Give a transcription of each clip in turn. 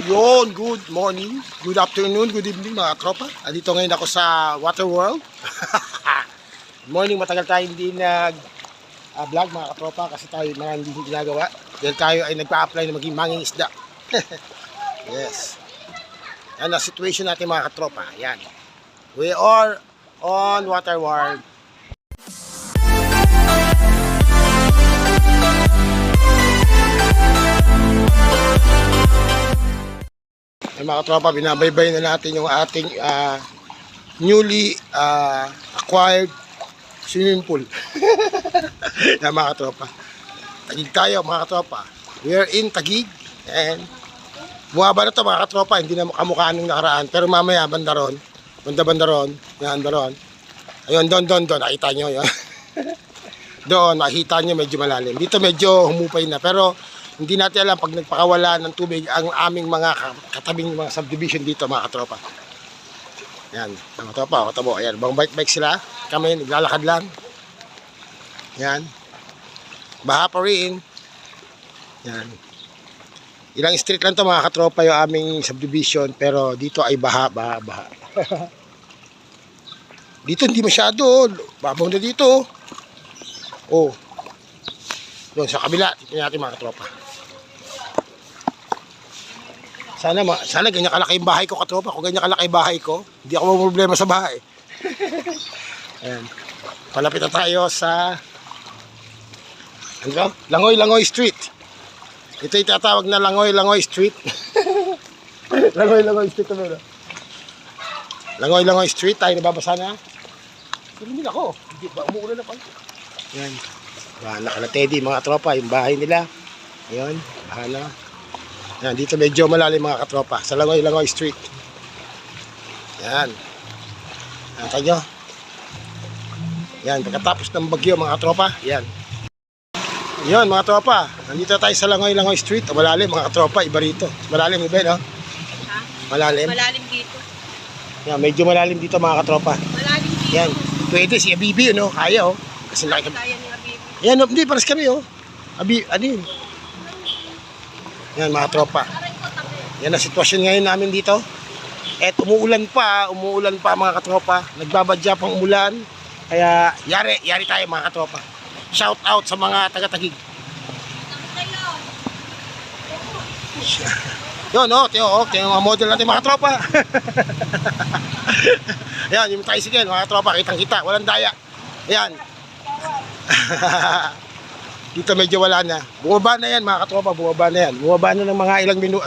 Yun, good morning, good afternoon, good evening mga tropa. Andito ngayon ako sa Water World. Good morning, matagal tayo hindi nag-vlog mga tropa kasi tayo mga hindi ginagawa. Dahil tayo ay nagpa-apply na maging mangingisda. Yes. Yan ang situation natin mga tropa. Yan. We are on Water World. Mga tropa, binabaybay na natin yung ating newly acquired swimming pool. Yan mga tropa. Tagig tayo mga tropa. We are in Tagig and buwaba na to mga tropa. Hindi na kamukha nung nakaraan. Pero mamaya banda ron. Banda ron. Yan ron. Ayun, doon. Nakita nyo yun. Doon, nakita nyo medyo malalim. Dito medyo humupay na. Pero hindi natin alam pag nagpakawala ng tubig ang aming mga katabing mga subdivision dito mga katropa. Yan, mga katropa, katabo. Ayan, bang bike sila. Kami, naglalakad lang. Yan. Baha pa rin. Yan. Ilang street lang to mga katropa yung aming subdivision. Pero dito ay baha. Dito hindi masyado. Babaw na dito. Oh. Doon sa kabila. Tingnan natin mga katropa. Sana ganyan kalaki yung bahay ko, katropa. Kung ganyan kalaki yung bahay ko, hindi ako problema sa bahay. Ayan. Palapit na tayo sa Langoy Street. Ito yung tatawag na Langoy Street. Langoy Street. Langoy Street. Tayo nababasa na. Hindi ako. Hindi ba umuulan na pa? Ayan. Bahala ka na, Teddy, mga tropa. Yung bahay nila. Ayan. Bahala. Yan, dito medyo malalim mga katropa sa Langoy Street. Yan. Nakita nyo? Yan, pagkatapos ng bagyo mga katropa. Yan. Yan mga tropa. Nandito tayo sa Langoy Street. Malalim mga katropa. Iba rito. Malalim iba, no? Ha? Malalim. Malalim dito. Yan, medyo malalim dito mga katropa. Malalim dito. Yan. Pwede si Abibi, no? Kaya, oh. Kasi laki. Kaya ni Abibi. Yan, no? Hindi, pares kami, oh. Ano yun? Yan mga tropa. Yan ang sitwasyon ngayon namin dito. At umuulan pa mga katropa. Nagbabadya pang umulan. Kaya yari tayo mga katropa. Shout out sa mga taga-Tagig. Yun, tingnan mga model natin mga tropa. Yan, yung tricycle mga tropa, kitang-kita, walang daya. Yan. Dito medyo wala na. Bumaba na yan mga katropa, bumaba na ng mga ilang minuto,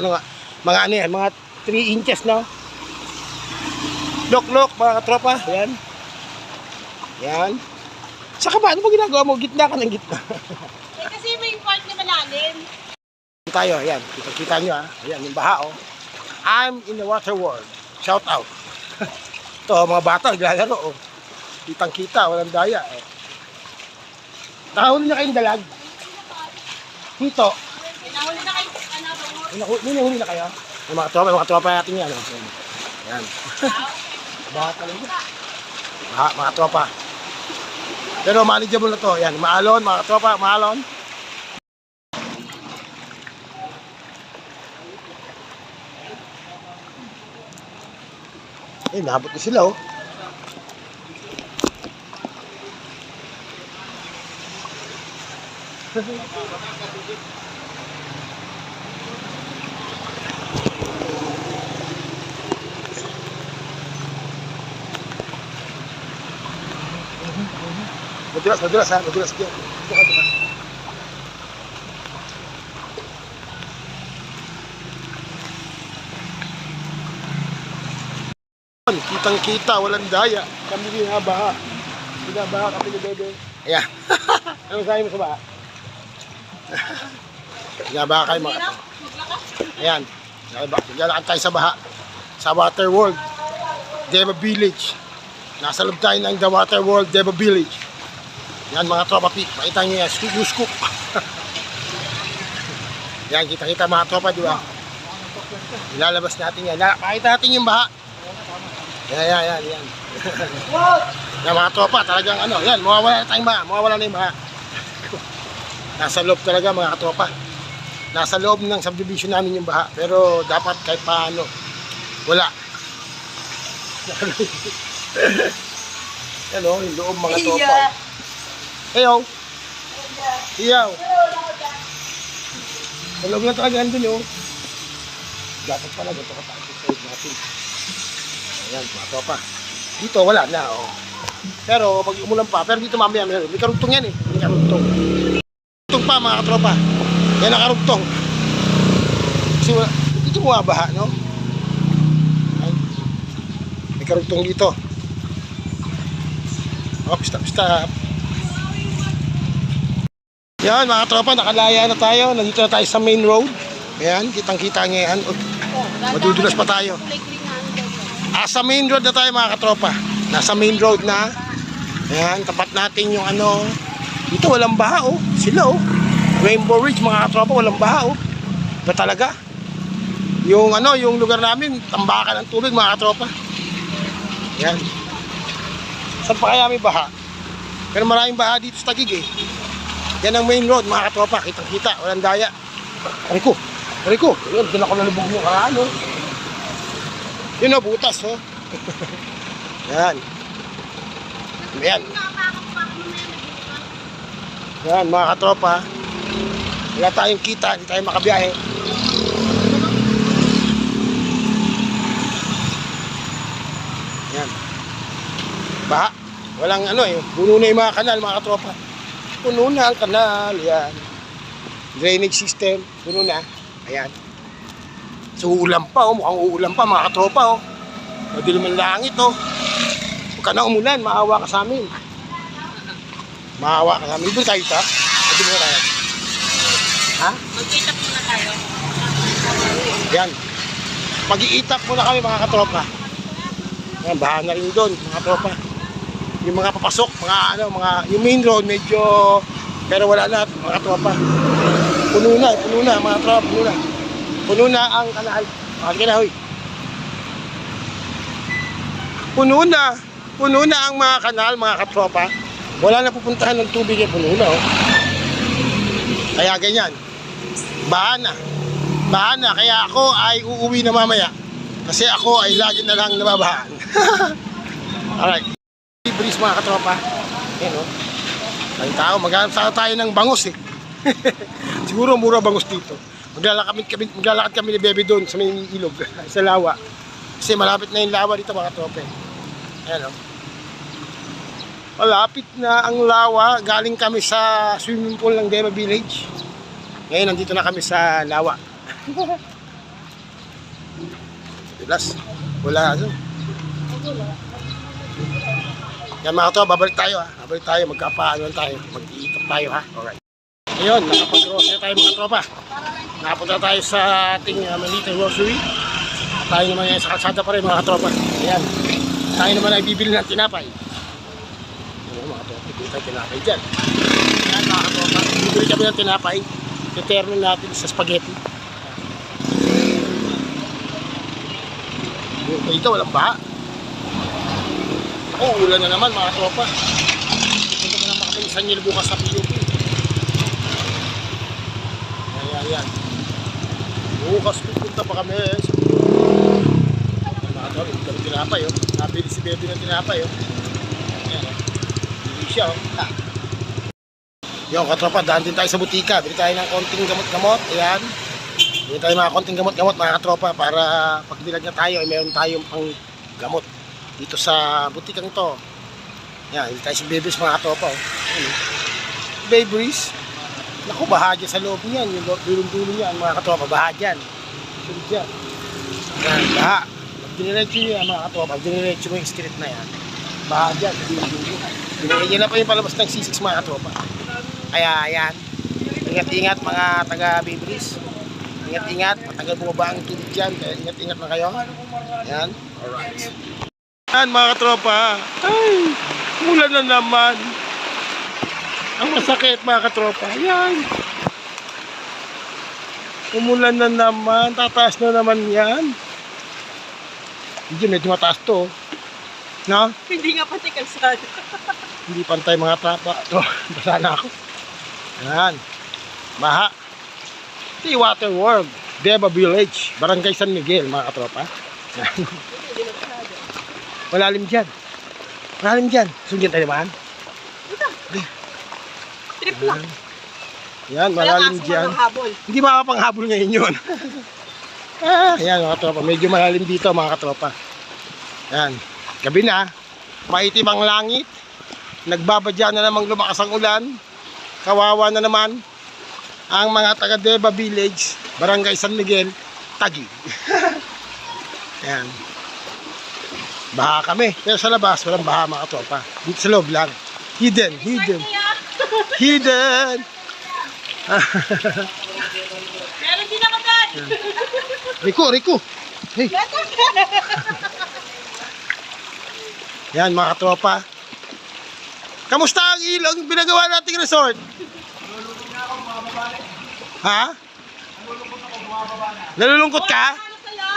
mga 3 inches na. Look mga katropa, yan. Yan. Saka ba, ano ba ginagawa mo? Gitna ka ng gitna. Kasi may part na malalim. Tayo, yan. Kita nyo ha. Ayan, yung baha oh. I'm in the Water World. Shout out. Ito, mga bata, naglalaro oh. Kitang-kita, walang daya eh. Nakahuli na kayong dalag? Dito. Nahuli na kayo. Nahuli na kayo? Yung mga tropa natin yan. Yan. Baha talaga. Baha, mga tropa. Pero manageable na to. Yan, maalon, mga tropa, maalon. Eh, nahabot na sila oh. Madulas ha, madulas dyan. Kitang-kita, walang daya. Kami binabaha. Binabaha kami ni Bebe. Ayan. Ano sabi mo sa baha? Binabaha kayo mga. Ayan. Naglalakad tayo sa baha. Sa Water World. Deva Village. Nasa loob tayo ng The Water World, Deva Village. Yan mga tropa pik. Makita nyo yan. Scoop. Yan, kita-kita mga tropa, di ba? Ilalabas natin yan. Makita natin yung baha. Yan. Yan mga tropa, talagang ano, yan, mawawala na tayong baha, mawawala na yung baha. Nasa loob talaga mga tropa. Nasa loob ng subdivision namin yung baha. Pero dapat kahit paano, wala. Yan o, yung loob mga tropa. Heyo. Iyaw. Sa loob na talaga andun o. Dapat pala, gato ka tayo sa side natin. Ayan, mga tropa. Dito, wala na o. Pero pag umulan pa, pero dito mamaya may karugtong yan eh. May karugtong. Karugtong pa mga katropa. Yan ang karugtong. Kasi wala, dito bumabaha, no? Ayan. May karugtong dito. Oh, stop. Yan mga tropa, nakalaya na tayo. Nandito na tayo sa main road. Ayan, kitang-kita ngayon. Madudulas pa tayo. Sa main road na tayo mga katropa. Nasa main road na. Ayan, tapat natin yung ano. Dito walang baha oh. Sila oh. Rainbow Ridge mga katropa, walang baha oh. Ba talaga? Yung ano, yung lugar namin, tambakan ng tubig mga katropa. Ayan. Saan pa kaya may baha? Pero maraming baha dito sa Taguig eh. Yan ang main road mga katropa, kitang-kita, walang daya. Aray ko. Ayun, doon ako nalubog mo ano. Yun o, butas oh. Yan. Yan mga katropa. Wala tayong kita, hindi tayo makabiyahe. Yan. Baha. Walang ano eh, puno na yung mga kanal mga katropa. Puno na ang kanal, yan. Drainage system, puno na. Ayan. So uulan pa oh, mukhang uulan pa mga katropa oh. Madilim ang langit oh. Huwag ka na umulan, maawa ka sa amin. Maawa ka sa amin. Ibig tayo ito? Ibig na tayo. Ha? Mag-itap muna tayo. Yan. Mag-iitap muna kami mga katropa. Yan, baha na rin doon mga tropa. Yung mga papasok, yung main road medyo, pero wala na mga tropa. Puno na mga tropa, puno na ang kanal. Bakit ka na, huy? Puno na ang mga kanal, mga katropa. Wala na pupuntahan ng tubig, puno na oh. Kaya ganyan. Baha na, kaya ako ay uuwi na mamaya. Kasi ako ay lagi na lang nababahaan. Alright. Breeze mga katropa. Yan o. Ang tao, maghanap sana tayo ng bangus eh. Siguro mura bangus dito. Maglalakad kami ni Bebe doon sa may ilog, sa lawa. Kasi malapit na yung lawa dito mga katropa eh. Ayan o. Malapit na ang lawa. Galing kami sa swimming pool ng Deva Village. Ngayon nandito na kami sa lawa. Dilas. Wala ano. Yan mga katropa, babalik tayo ha. Babalik tayo, magkapaano tayo. Mag-iitap tayo ha. Alright. Ngayon, nakapag-grocery tayo mga katropa. Nakapunta tayo sa ating malitang grocery. Tayo naman yan sa kalsada pa rin mga katropa. Ayan. Tayo naman ay bibili ng tinapay. Ayan mga katropa, bibili tayo tinapay dyan. Ayan mga katropa, bibili kami ng tinapay. Iterno natin sa spaghetti. Dito walang baha. Oh, ulan na naman mga tropa. Punta na naman kami sa San Gil bukas sa PUP. Ayan. Bukas pupunta pa kami sa PUP. Mga tropa, ito kami tinapay oh. Nabili si Bebe ng tinapay oh. Ayan oh. Bili siya oh. Yung katropa, daan din tayo sa butika. Bili tayo ng konting gamot-gamot. Ayan. Bili tayo mga konting gamot-gamot mga katropa para pag bilag na tayo ay meron tayong pang gamot dito sa butikang to. Yan, hindi tayo sa Baby's mga katropa oh. Baby's. Naku, baha dyan sa loob niyan. Yung dulong-dulong yan mga katropa, baha dyan. Sunod dyan. Yan, baha. Pag diniretso nyo yan mga katropa, pag diniretso mo yung street na yan, baha dyan. Yan na pa yung palabas ng C6 mga katropa. Kaya yan. Ingat-ingat mga taga Baby's. Ingat-ingat, matagal bumaba ang tubig dyan. Kaya ingat-ingat na kayo. Yan, alright. Yan mga katropa. Ay, mula na naman. Ang masakit mga katropa. Yan. Umulan na naman. Tataas na naman yan. Hindi, medyo mataas to. No? Hindi nga pati kalsada. Hindi pantay mga tropa. Ito, basa na ako. Yan. Baha. Seawater World, Deva Village, Barangay San Miguel, mga katropa. Yan. Malalim dyan. Malalim dyan. Sungin tayo naman. Trip lang. Yan, malalim dyan. Habol. Hindi makapanghabol ngayon yun. Ayan mga katropa, medyo malalim dito mga katropa. Yan, gabi na, maitim ang langit, nagbabadya na namang lumakas ang ulan, kawawa na naman ang mga taga Deva Village, Barangay San Miguel, Taguig. Yan. Baha kami, pero sa labas walang baha mga katropa. Dito sa loob lang. Hidden. Hidden. Meron din ako dyan. Rico. Hey. Yan mga katropa. Kamusta ang ilog binagawa nating resort? Ha? Nalulungkot ka? Ano sa'yo?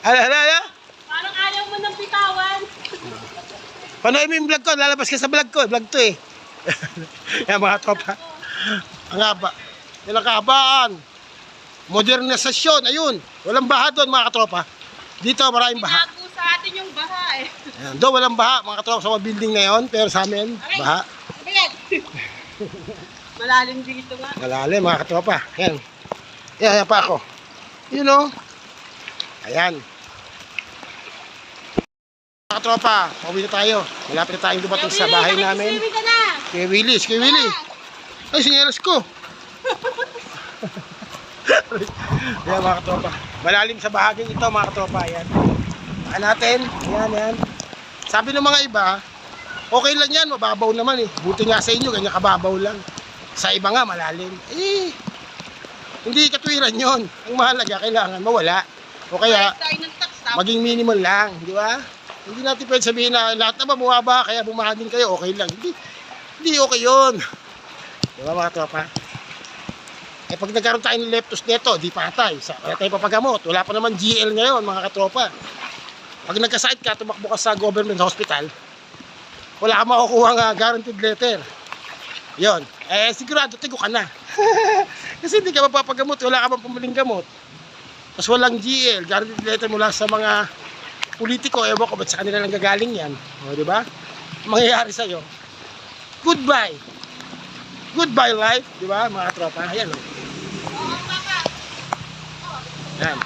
Ano? Parang ayaw mo ng bitawan. Panood mo yung vlog ko, lalabas ka sa vlog ko. Vlog to eh. Yan mga tropa. Ang haba. Yan ang kahabaan. Modernisasyon, ayun. Walang baha doon mga katropa. Dito maraming baha. Tinago sa atin yung baha eh. Yan. Doon walang baha mga katropa sa mga building na yon. Pero sa amin, baha. Ayan. Malalim dito nga. Malalim mga katropa. Yan. Yan pa ako. You know. Ayan. Mga katropa, pauwi na tayo. Malapit na tayong dumating sa bahay namin. Swimming ka na. Kay Willie. Ay, sinyelos ko. Ayan mga katropa. Malalim sa bahaging ito mga katropa. Ayan. Baka natin. Ayan. Sabi ng mga iba, okay lang yan, mababaw naman eh. Buti nga sa inyo, ganyan kababaw lang. Sa iba nga, malalim. Hindi katwiran yon. Ang mahalaga, kailangan mawala. O kaya, Tayo ng tax stop. maging minimal lang, di ba? Hindi natin pwede sabihin na lahat na ba bumaba, kaya bumaha din kayo, okay lang. Hindi okay yun. Di ba mga tropa? Eh pag nagkaroon tayo ng leptos neto, di patay. Kaya tayo papagamot. Wala pa naman GL ngayon mga katropa. Pag nagkasakit ka, tumakbo ka sa government hospital, wala ka makukuha nga guaranteed letter. Yon. Eh sigurado, tigo ka na. Kasi hindi ka mapapagamot, wala ka mapumaling gamot. Tapos walang GL, guaranteed letter mula sa mga politiko, ewan ko ba't sa kanila lang gagaling yan. O, di ba? Mangyayari sa'yo. Goodbye life, di ba mga tropa? Ayan o. Ayan.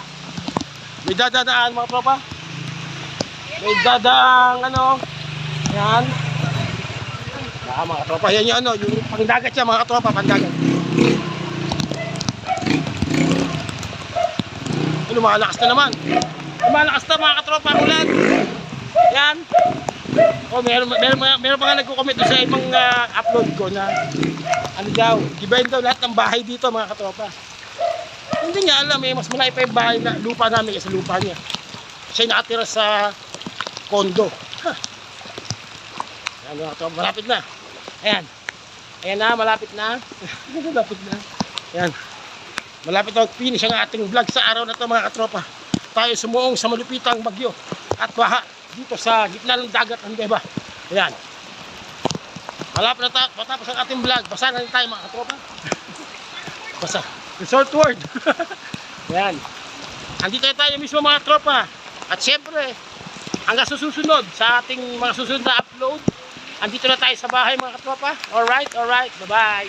May dadadaan mga tropa. May dadaang ano. Ayan. Mga tropa, yan yung ano, yung pangdagat siya mga tropa, pangdagat. Lumalakas na naman. Lumalakas na mga katropa ang ulan. Yan. Oh, meron pa nga nagko-comment doon sa ibang upload ko na ano daw, gibahin daw lahat ng bahay dito mga katropa. Hindi niya alam eh, mas malaki pa yung bahay na lupa namin kaysa lupa niya. Siya nakatira sa condo. Yan mga katropa, malapit na. Ayan. Ayan na, malapit na. Malapit na. Ayan. Malapit na finish ang ating vlog sa araw na ito mga katropa. Tayo sumuong sa malupitang bagyo at baha dito sa gitna ng dagat ng Deva. Ayan. Malapit na matapos ang ating vlog. Basa na rin tayo mga katropa. Basa. Resort World. Ayan. Andito tayo mismo mga tropa. At syempre, hanggang susunod sa ating mga susunod na upload, andito na tayo sa bahay mga katropa. Alright. Bye-bye.